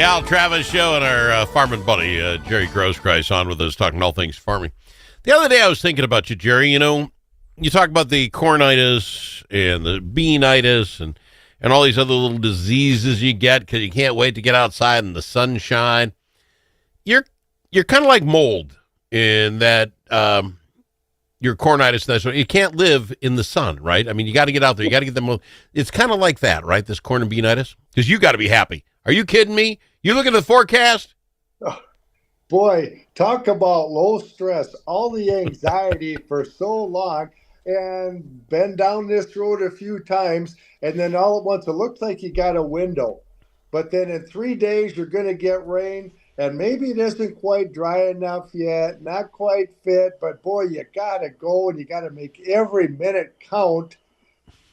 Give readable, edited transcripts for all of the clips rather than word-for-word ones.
The Al Travis Show and our farming buddy, Jerry Groskreutz, on with us talking all things farming. The other day I was thinking about you, Jerry. You know, you talk about the cornitis and the beanitis and all these other little diseases you get because you can't wait to get outside in the sunshine. You're kind of like mold in that your cornitis, you can't live in the sun, right? I mean, you got to get out there. You got to get them. It's kind of like that, right? This corn and beanitis, because you got to be happy. Are you kidding me? You look at the forecast? Oh, boy, talk about low stress, all the anxiety for so long, and been down this road a few times, and then all at once it looks like you got a window. But then in 3 days, you're going to get rain, and maybe it isn't quite dry enough yet, not quite fit, but boy, you got to go and you got to make every minute count.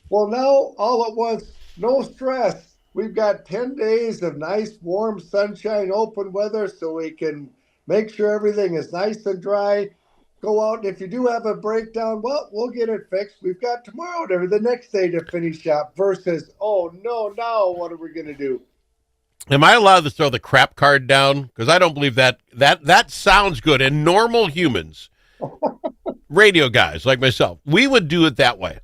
Well, now all at once, no stress. We've got 10 days of nice, warm, sunshine, open weather so we can make sure everything is nice and dry. Go out, and if you do have a breakdown, well, we'll get it fixed. We've got tomorrow or the next day to finish up versus, oh, no, now what are we going to do? Am I allowed to throw the crap card down? Because I don't believe that sounds good. And normal humans, radio guys like myself, we would do it that way.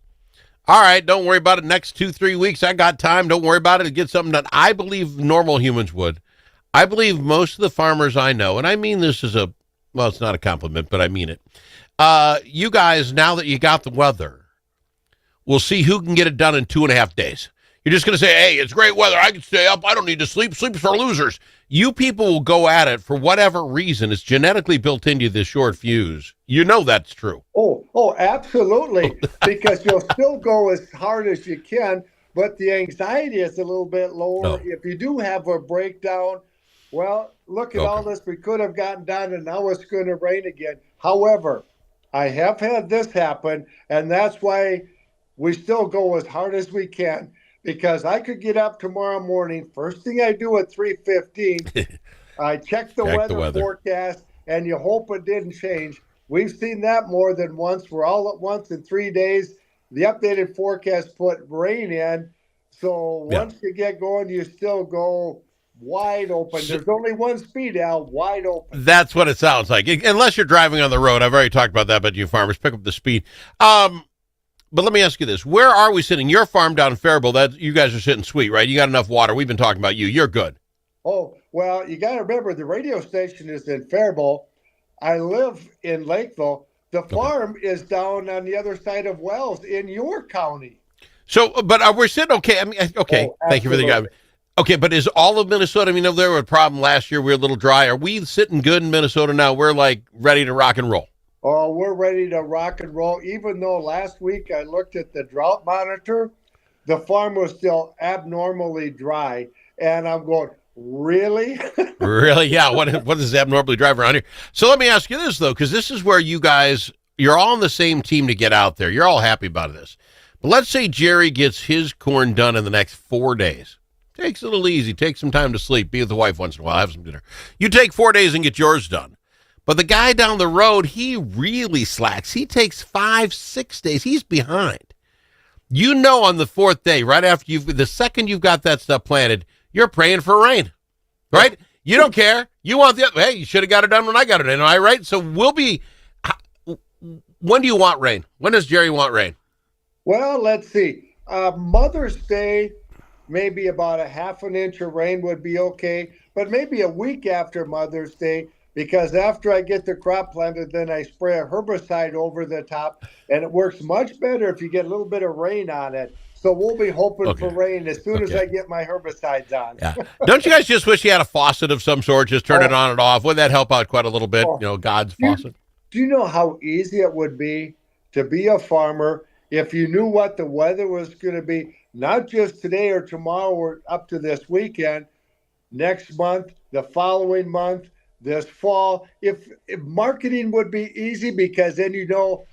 All right, don't worry about it. Next 2-3 weeks, I got time. Don't worry about it. Get something done. I believe normal humans would. I believe most of the farmers I know, and I mean this as it's not a compliment, but I mean it. You guys, now that you got the weather, will see who can get it done in 2.5 days. You're just going to say, hey, it's great weather. I can stay up. I don't need to sleep. Sleep's for losers. You people will go at it for whatever reason. It's genetically built into you, this short fuse. You know that's true. Oh, absolutely. Because you'll still go as hard as you can, but the anxiety is a little bit lower. No. If you do have a breakdown, well, look at all this we could have gotten done, and now it's going to rain again. However, I have had this happen, and that's why we still go as hard as we can. Because I could get up tomorrow morning, first thing I do at 3:15, I check the weather forecast, and you hope it didn't change. We've seen that more than once. We're all at once in 3 days. The updated forecast put rain in. So once you get going, you still go wide open. There's only one speed, Al, wide open. That's what it sounds like. Unless you're driving on the road. I've already talked about that, but you farmers pick up the speed. But let me ask you this. Where are we sitting? Your farm down in Faribault, you guys are sitting sweet, right? You got enough water. We've been talking about you. You're good. Oh, well, you got to remember the radio station is in Faribault. I live in Lakeville. The farm is down on the other side of Wells in your county. So, but we're sitting okay. I mean, okay, thank you for the guy. Okay, but is all of Minnesota, I mean, there was a problem last year. We were a little dry. Are we sitting good in Minnesota now? We're like ready to rock and roll. Oh, we're ready to rock and roll. Even though last week I looked at the drought monitor, the farm was still abnormally dry. And I'm going, really? Really? Yeah. What is abnormally dry around here? So let me ask you this, though, because this is where you guys, you're all on the same team to get out there. You're all happy about this. But let's say Jerry gets his corn done in the next 4 days. Takes it a little easy. Take some time to sleep. Be with the wife once in a while. Have some dinner. You take 4 days and get yours done. But the guy down the road, he really slacks. He takes 5-6 days. He's behind. You know, on the 4th day, right after the second you've got that stuff planted, you're praying for rain, right? You don't care. You want hey, you should have got it done when I got it in, all right? So when do you want rain? When does Jerry want rain? Well, let's see. Mother's Day, maybe about a half an inch of rain would be okay, but maybe a week after Mother's Day, because after I get the crop planted, then I spray a herbicide over the top, and it works much better if you get a little bit of rain on it. So we'll be hoping for rain as soon as I get my herbicides on. Yeah. Don't you guys just wish you had a faucet of some sort, just turn it on and off? Wouldn't that help out quite a little bit? God's faucet. Do you know how easy it would be to be a farmer if you knew what the weather was going to be, not just today or tomorrow or up to this weekend, next month, the following month, this fall? If marketing would be easy, because then you know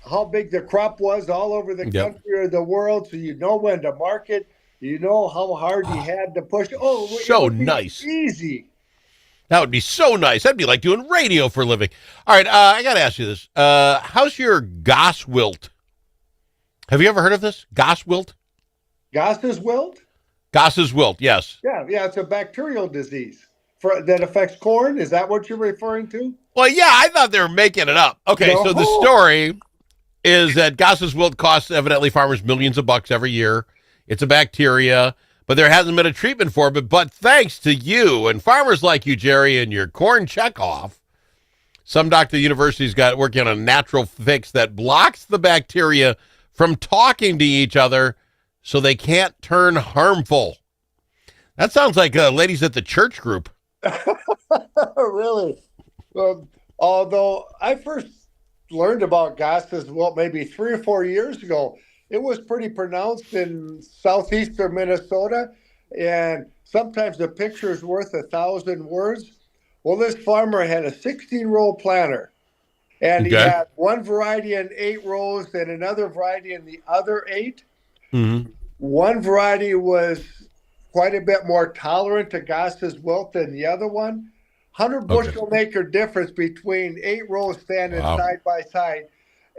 how big the crop was all over the country or the world, so you know when to market, you know how hard you had to push. Oh, so nice. Easy. That would be so nice. That'd be like doing radio for a living. All right, I got to ask you this. How's your goss wilt? Have you ever heard of this? Goss wilt? Goss's wilt? Goss's wilt, yes. Yeah, it's a bacterial disease that affects corn. Is that what you're referring to? Well, yeah, I thought they were making it up. Okay, so the No. story is that Goss's wilt costs evidently farmers millions of bucks every year. It's a bacteria, but there hasn't been a treatment for it. But thanks to you and farmers like you, Jerry, and your corn checkoff, some doctor at the university's got working on a natural fix that blocks the bacteria from talking to each other so they can't turn harmful. That sounds like ladies at the church group. Really? Well, although I first learned about Goss's wilt maybe 3 or 4 years ago, it was pretty pronounced in southeastern Minnesota, and sometimes a picture is worth 1,000 words. Well, this farmer had a 16-row planter, and he Okay. had one variety in 8 rows and another variety in the other eight. Mm-hmm. One variety was quite a bit more tolerant to Goss's wilt than the other one. 100 Okay. bushel acre difference between 8 rows standing Wow. side by side.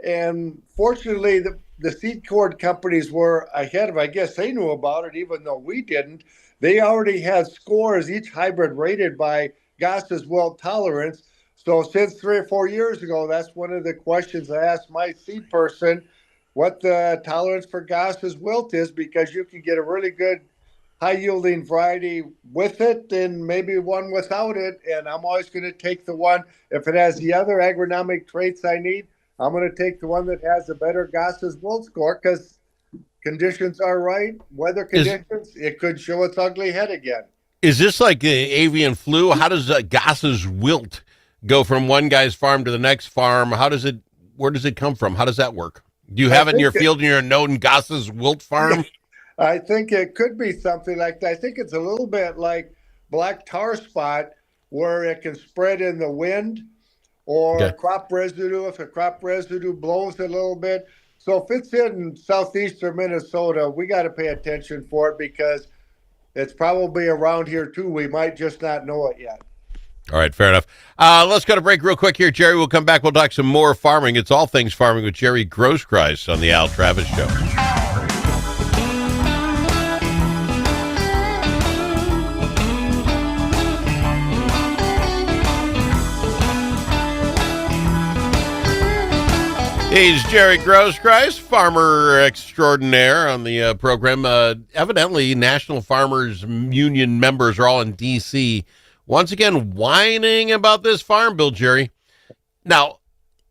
And fortunately, the seed corn companies were ahead of, I guess they knew about it, even though we didn't. They already had scores, each hybrid rated by Goss's wilt tolerance. So since 3 or 4 years ago, that's one of the questions I asked my seed person, what the tolerance for Goss's wilt is, because you can get a really good high yielding variety with it and maybe one without it. And I'm always going to take the one, if it has the other agronomic traits I need, I'm going to take the one that has a better Goss's wilt score because conditions are right, weather Is conditions, it could show its ugly head again. is this like avian flu? How does Goss's wilt go from one guy's farm to the next farm? How does it? Where does it come from? How does that work? Do you I have it in your think field and you're known Goss's wilt farm? I think it could be something like that. I think it's a little bit like black tar spot where it can spread in the wind or Okay. crop residue if the crop residue blows a little bit. So if it's in southeastern Minnesota, we got to pay attention for it because it's probably around here too. We might just not know it yet. All right, fair enough. Let's go to break real quick here, Jerry. We'll come back. We'll talk some more farming. It's all things farming with Jerry Groskreutz on the Al Travis Show. He's Jerry Groskreutz, farmer extraordinaire on the program. Evidently, National Farmers Union members are all in D.C. once again whining about this farm bill, Jerry. Now,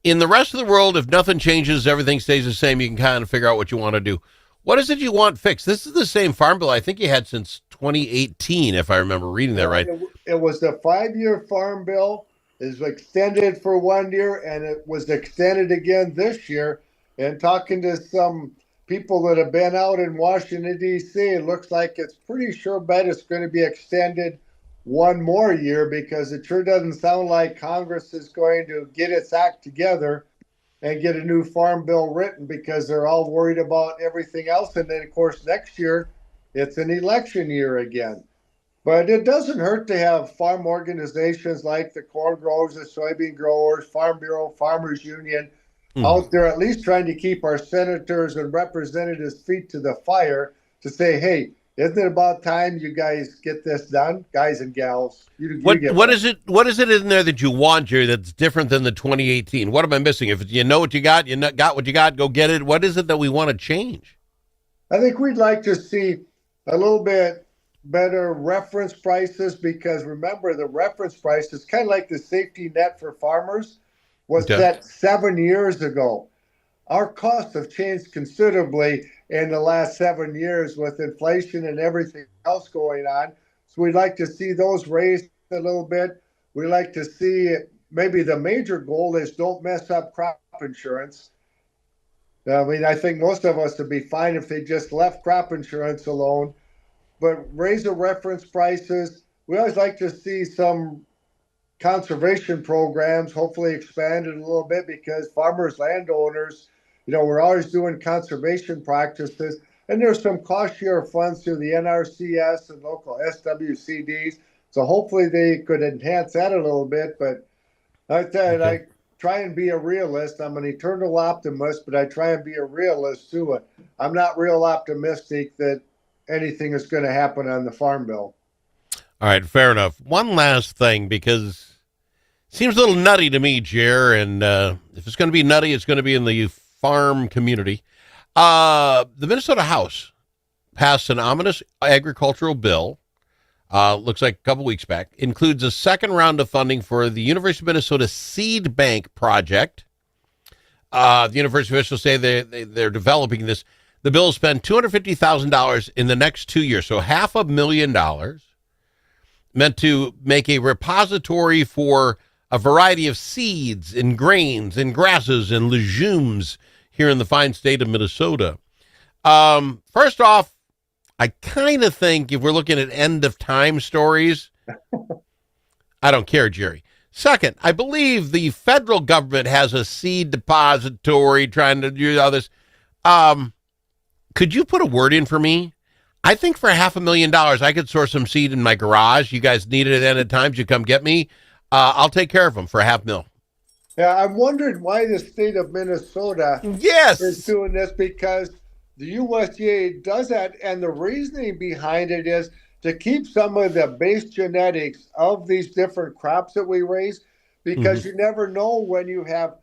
in the rest of the world, if nothing changes, everything stays the same, you can kind of figure out what you want to do. What is it you want fixed? This is the same farm bill I think you had since 2018, if I remember reading that right. It was a 5 year farm bill. It was extended for 1 year and it was extended again this year. And talking to some people that have been out in Washington, D.C., it looks like it's pretty sure bet it's going to be extended one more year because it sure doesn't sound like Congress is going to get its act together and get a new farm bill written because they're all worried about everything else. And then, of course, next year it's an election year again. But it doesn't hurt to have farm organizations like the corn growers, the soybean growers, Farm Bureau, Farmers Union Hmm. out there at least trying to keep our senators and representatives' feet to the fire to say, hey, isn't it about time you guys get this done, guys and gals? You What get what what is it? What is it in there that you want, Jerry? That's different than the 2018. What am I missing? If you know what you got, got what you got. Go get it. What is it that we want to change? I think we'd like to see a little bit better reference prices because remember the reference price is kind of like the safety net for farmers was Okay. set 7 years ago. Our costs have changed considerably in the last 7 years with inflation and everything else going on. So we'd like to see those raised a little bit. We like to see maybe the major goal is don't mess up crop insurance. I mean, I think most of us would be fine if they just left crop insurance alone, but raise the reference prices. We always like to see some conservation programs hopefully expanded a little bit because farmers, landowners, we're always doing conservation practices. And there's some cost share funds through the NRCS and local SWCDs. So hopefully they could enhance that a little bit. But like I said, Okay. I try and be a realist. I'm an eternal optimist, but I try and be a realist too. I'm not real optimistic that anything is going to happen on the farm bill. All right, fair enough. One last thing, because it seems a little nutty to me, Jer, and if it's going to be nutty, it's going to be in the farm community. The Minnesota House passed an ominous agricultural bill, looks like a couple weeks back, includes a second round of funding for the University of Minnesota Seed Bank project. The university officials say they're developing this. The bill will spend $250,000 in the next 2 years, so $500,000, meant to make a repository for a variety of seeds and grains and grasses and legumes here in the fine state of Minnesota. First off, I kind of think if we're looking at end of time stories, I don't care, Jerry. Second, I believe the federal government has a seed depository trying to do all this. Could you put a word in for me? I think for $500,000, I could source some seed in my garage. You guys need it at end of times. You come get me. I'll take care of them for $500,000. Yeah, I'm wondering why the state of Minnesota is doing this, because the USDA does that, and the reasoning behind it is to keep some of the base genetics of these different crops that we raise, because you never know when you have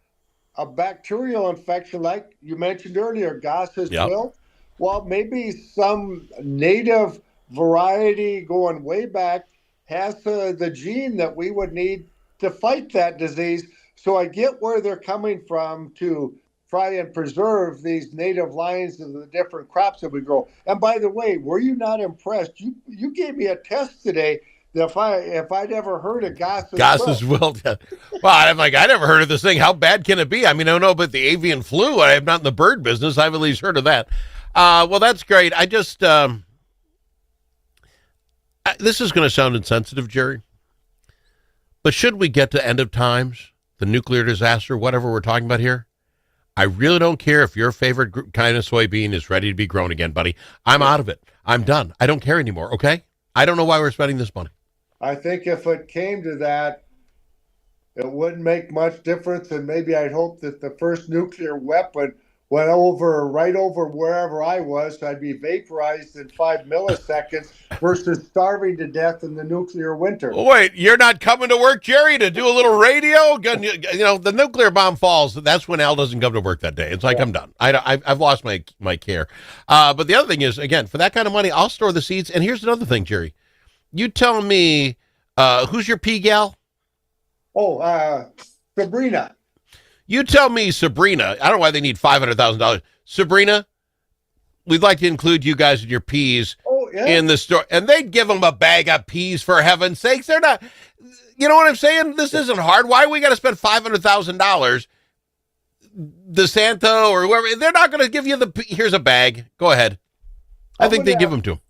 a bacterial infection, like you mentioned earlier, Goss's wilt. Well, maybe some native variety going way back has the gene that we would need to fight that disease. So I get where they're coming from to try and preserve these native lines of the different crops that we grow. And by the way, were you not impressed? You gave me a test today that if I'd ever heard of Goss's wilt. Well, I'm like, I never heard of this thing. How bad can it be? I mean, I don't know about the avian flu. I'm not in the bird business. I've at least heard of that. Well, that's great. I just, this is going to sound insensitive, Jerry, but should we get to end of times, the nuclear disaster, whatever we're talking about here, I really don't care if your favorite kind of soybean is ready to be grown again, buddy. I'm out of it. I'm done. I don't care anymore, okay? I don't know why we're spending this money. I think if it came to that, it wouldn't make much difference, and maybe I'd hope that the first nuclear weapon went right over wherever I was, so I'd be vaporized in 5 milliseconds versus starving to death in the nuclear winter. Oh, wait, you're not coming to work, Jerry, to do a little radio? You know, the nuclear bomb falls. That's when Al doesn't come to work that day. It's like, I'm done. I've lost my care. But the other thing is, again, for that kind of money, I'll store the seeds. And here's another thing, Jerry. You tell me, who's your pea gal? Oh, Sabrina. You tell me, Sabrina, I don't know why they need $500,000. Sabrina, we'd like to include you guys in your peas in the store. And they'd give them a bag of peas, for heaven's sakes. They're not, you know what I'm saying? This isn't hard. Why we got to spend $500,000? DeSanto or whoever, they're not going to give you here's a bag. Go ahead. I think they give them to them.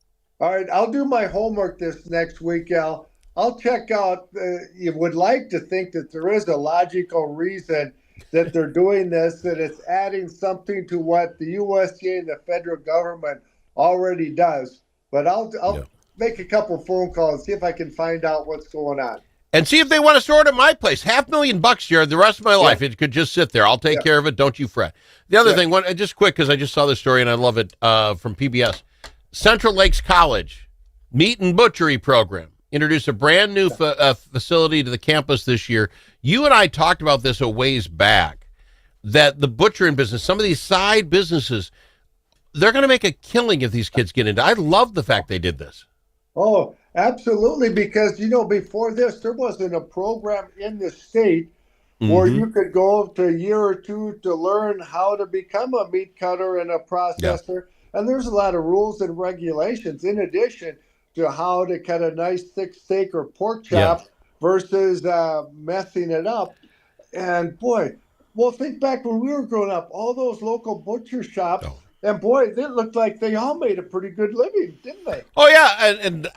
All right, I'll do my homework this next week, Al. I'll check out, you would like to think that there is a logical reason that they're doing this, that it's adding something to what the USDA and the federal government already does. But I'll make a couple phone calls, see if I can find out what's going on. And see if they want to store it at my place. $500,000, Jared, the rest of my life. It could just sit there. I'll take care of it. Don't you fret. The other thing, just quick, because I just saw this story and I love it, from PBS. Central Lakes College Meat and Butchery Program introduced a brand new facility to the campus this year. You and I talked about this a ways back, that the butchering business, some of these side businesses, they're going to make a killing if these kids get into. I love the fact they did this. Oh, absolutely, because, before this, there wasn't a program in the state where you could go to a year or two to learn how to become a meat cutter and a processor. Yeah. And there's a lot of rules and regulations in addition to how to cut a nice thick steak or pork chop versus messing it up. And boy, well, think back when we were growing up, all those local butcher shops, and boy, they looked like they all made a pretty good living, didn't they? Oh, yeah. And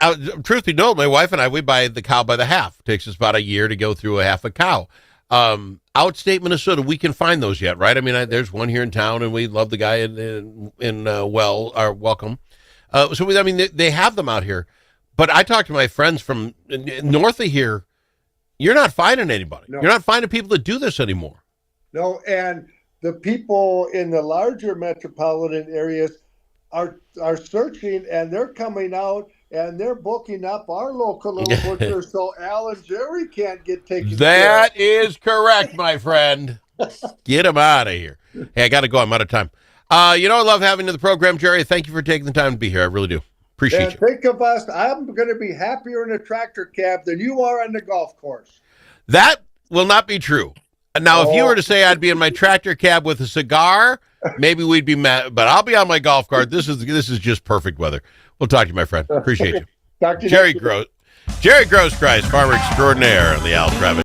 truth be told, my wife and I, we buy the cow by the half. It takes us about a year to go through a half a cow. Outstate Minnesota, we can find those yet, right? I mean, there's one here in town, and we love the guy in Welcome. They have them out here. But I talked to my friends from north of here. You're not finding anybody. No. You're not finding people that do this anymore. No, and the people in the larger metropolitan areas, are searching, and they're coming out and they're booking up our local little butcher, so Al and Jerry can't get taken care That is correct, my friend. Get him out of here. Hey, I got to go. I'm out of time. I love having you in the program, Jerry. Thank you for taking the time to be here. I really do. Appreciate and you. think of us. I'm going to be happier in a tractor cab than you are on the golf course. That will not be true. Now, if you were to say I'd be in my tractor cab with a cigar, maybe we'd be mad. But I'll be on my golf cart. This is just perfect weather. We'll talk to you, my friend. Appreciate you. Talk to you Jerry Groskreutz, farmer extraordinaire on the Al Travis